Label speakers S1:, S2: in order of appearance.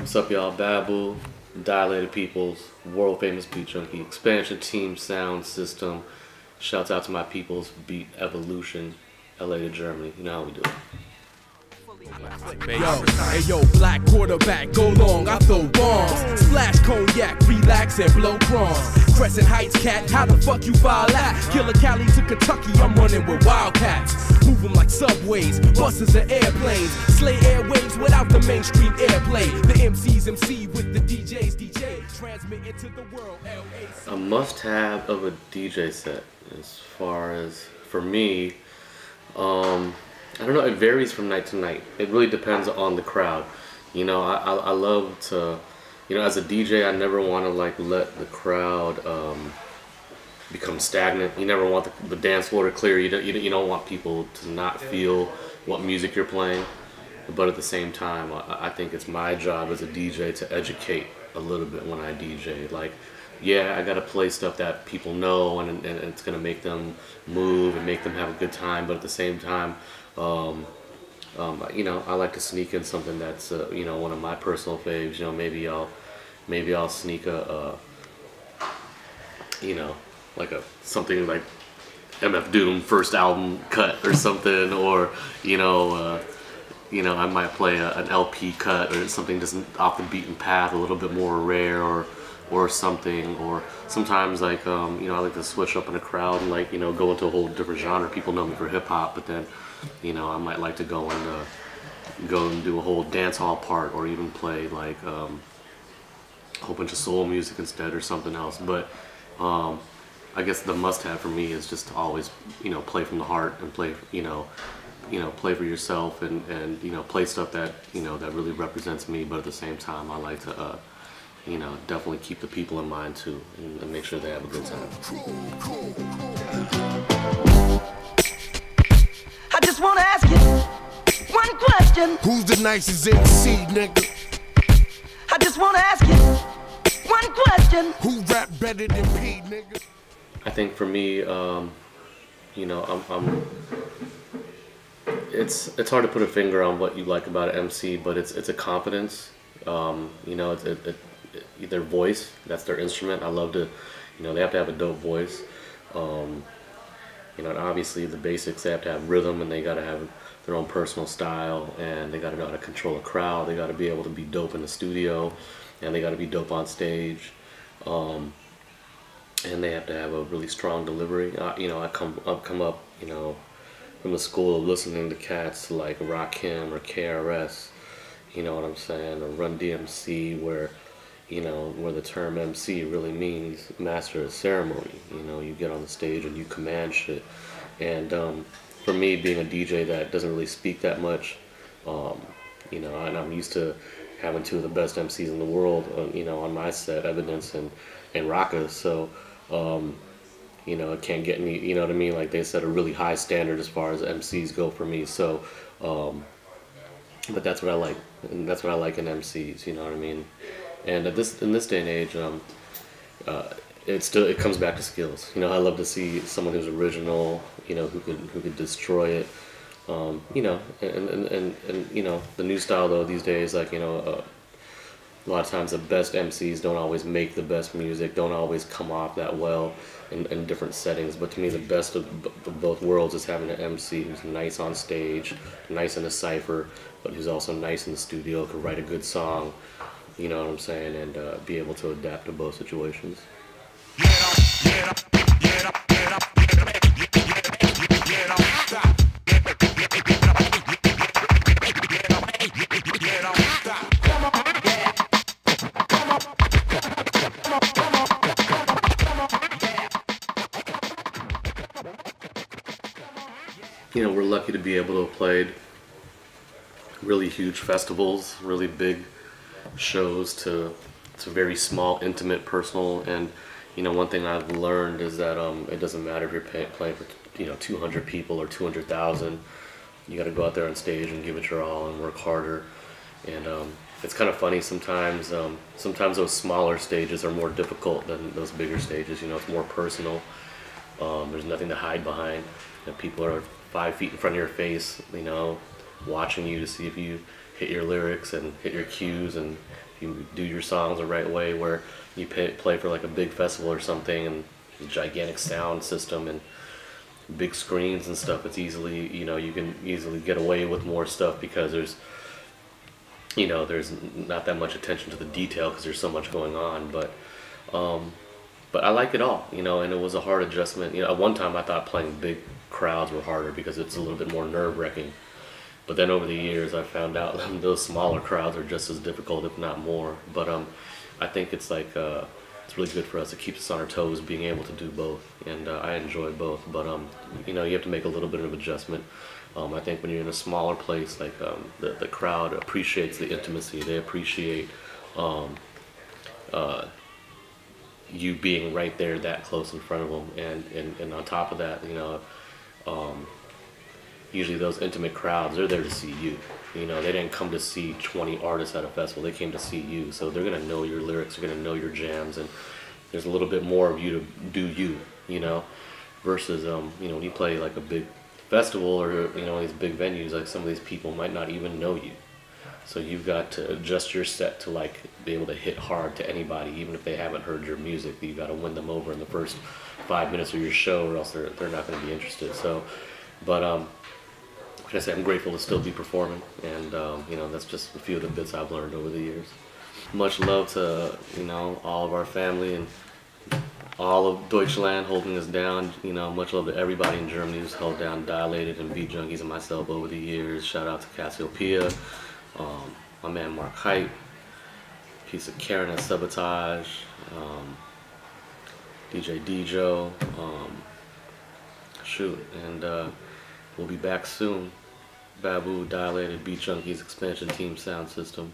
S1: What's up, y'all? Babu, Dilated Peoples, world famous Beatjunkie, expansion team sound system. Shouts out to my peoples, BeatEvolution, LA to Germany. You know how we do it.
S2: Yo, black quarterback, go long, I throw bombs. Splash cognac, relax and blow crumbs. Crescent Heights cat, how the fuck you file that? Killer Cali to Kentucky, I'm running with wildcats. Move them like subways, buses and airplanes. Slay airwaves without the mainstream airplay. The MCs MC with the DJs DJ. Transmit it to the world, LA.
S1: A must-have of a DJ set, as far as, for me, I don't know, it varies from night to night. It really depends on the crowd. You know, I love to, you know, as a DJ, I never want to like let the crowd become stagnant. You never want the dance floor to clear. You don't want people to not feel what music you're playing. But at the same time, I think it's my job as a DJ to educate a little bit when I DJ. Like, yeah, I gotta play stuff that people know and it's gonna make them move and make them have a good time. But at the same time, you know, I like to sneak in something that's you know, one of my personal faves. You know, maybe I'll sneak a you know, like something like MF Doom first album cut or something, or you know, I might play an LP cut or something just off the beaten path, a little bit more rare or something. Or sometimes like you know, I like to switch up in a crowd and like, you know, go into a whole different genre. People know me for hip hop, but then, you know, I might like to go and do a whole dance hall part, or even play like a whole bunch of soul music instead, or something else. But I guess the must-have for me is just to always, you know, play from the heart and play, you know, play for yourself and you know, play stuff that, you know, that really represents me. But at the same time, I like to you know, definitely keep the people in mind too, and make sure they have a good time.
S3: I just wanna ask you one question.
S2: Who's the nicest MC, nigga?
S3: I just wanna ask you one question.
S2: Who rap better than P, nigga?
S1: I think for me, you know, it's hard to put a finger on what you like about an MC, but it's a confidence. You know, their voice, that's their instrument. I love to, you know, they have to have a dope voice. You know, and obviously the basics, they have to have rhythm, and they got to have their own personal style, and they got to know how to control a crowd. They got to be able to be dope in the studio, and they got to be dope on stage. And they have to have a really strong delivery. You know, I've come up, you know, from the school of listening to cats like Rakaa or KRS, you know what I'm saying, or Run DMC, where, you know, where the term MC really means master of ceremony. You know, you get on the stage and you command shit. And for me, being a DJ that doesn't really speak that much, you know, and I'm used to having two of the best MCs in the world, you know, on my set, Evidence and Rakaa. So, you know, it can't get any, you know what I mean? Like, they set a really high standard as far as MCs go for me. So, but that's what I like, and that's what I like in MCs, you know what I mean? And in this day and age, it comes back to skills. You know, I love to see someone who's original, you know, who could destroy it. You know, and you know, the new style though these days, like, you know, a lot of times the best MCs don't always make the best music, don't always come off that well in different settings. But to me, the best of both worlds is having an MC who's nice on stage, nice in a cypher, but who's also nice in the studio, could write a good song, you know what I'm saying, and be able to adapt to both situations. You know, we're lucky to be able to have played really huge festivals, really big shows, to very small, intimate, personal. And you know, one thing I've learned is that it doesn't matter if you're playing for, you know, 200 people or 200,000. You got to go out there on stage and give it your all and work harder. And it's kind of funny sometimes. Sometimes those smaller stages are more difficult than those bigger stages. You know, it's more personal. There's nothing to hide behind. You know, people are 5 feet in front of your face, you know, watching you to see if you hit your lyrics and hit your cues, and you do your songs the right way, where you play for like a big festival or something and a gigantic sound system and big screens and stuff. It's easily, you know, you can easily get away with more stuff because there's, you know, there's not that much attention to the detail because there's so much going on. But I like it all, you know, and it was a hard adjustment. You know, at one time I thought playing big crowds were harder because it's a little bit more nerve-wracking. But then over the years I found out those smaller crowds are just as difficult, if not more. But I think it's like it's really good for us. It keeps us on our toes, being able to do both, and I enjoy both. But you know, you have to make a little bit of adjustment. I think when you're in a smaller place, like the crowd appreciates the intimacy. They appreciate you being right there, that close in front of them, and on top of that, you know, usually those intimate crowds, they're there to see you. You know, they didn't come to see 20 artists at a festival. They came to see you. So they're gonna know your lyrics. They're gonna know your jams, and there's a little bit more of you to do you. You know, versus you know, when you play like a big festival or, you know, these big venues, like some of these people might not even know you. So you've got to adjust your set to like be able to hit hard to anybody, even if they haven't heard your music. You've got to win them over in the first 5 minutes of your show, or else they're not going to be interested. So, but like I said, I'm grateful to still be performing, and you know, that's just a few of the bits I've learned over the years. Much love to, you know, all of our family and all of Deutschland holding us down. You know, much love to everybody in Germany who's held down Dilated and Beatjunkies and myself over the years. Shout out to Cassiopeia, my man Mark Hype, piece of Karen and Sabotage, DJ Dejo, shoot, and we'll be back soon. Babu, Dilated, Beatjunkies, Expansion Team Sound System.